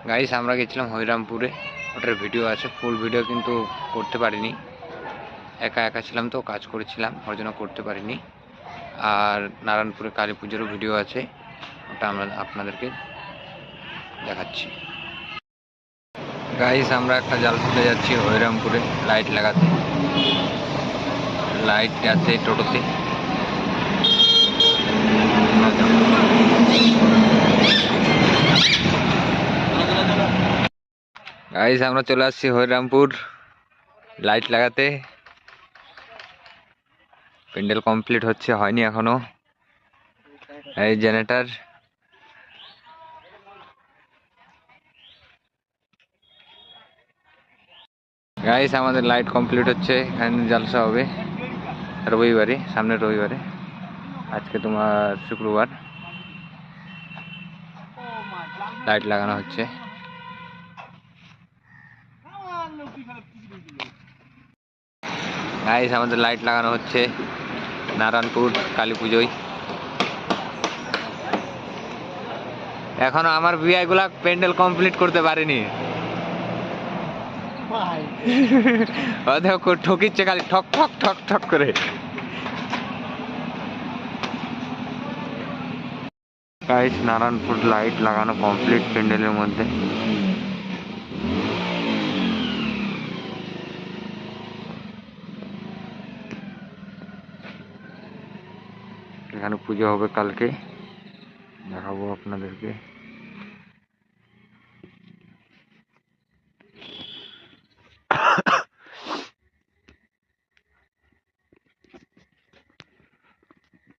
Guys আমরা গেছিলাম হরিরামপুরে, ওটার ভিডিও আছে, ফুল ভিডিও কিন্তু করতে পারিনি, একা একা ছিলাম তো, কাজ করেছিলাম, ওর জন্য করতে পারিনি। আর নারায়ণপুরে কালী পুজোরও ভিডিও আছে, ওটা আমরা আপনাদেরকে দেখাচ্ছি। গাইস আমরা একটা জাল ফেলতে যাচ্ছি হরিরামপুরে লাইট লাগাতে, লাইট আছে টোটোতে। গাইস আমরা চলে আসছি হরিরামপুর লাইট লাগাতে। প্যান্ডেল কমপ্লিট হচ্ছে, হয়নি এখনো। এই জেনারেটর, গাইস আমাদের লাইট কমপ্লিট হচ্ছে, এখানে জলসা হবে রবিবারে, সামনের রবিবারে। আজকে তোমার শুক্রবার, লাইট লাগানো হচ্ছে। গাইস আমাদের লাইট লাগানো হচ্ছে নারায়ণপুর কালী পুজোয়। এখনো আমার ভিআই গুলা প্যান্ডেল কমপ্লিট করতে পারেনি, ঠকিচ্ছে খালি ঠক ঠক ঠক ঠক করে। গাইস নারায়ণপুর লাইট লাগানো কমপ্লিট প্যান্ডেলের মধ্যে। এখানে পুজো হবে কালকে, দেখাবো আপনাদেরকে।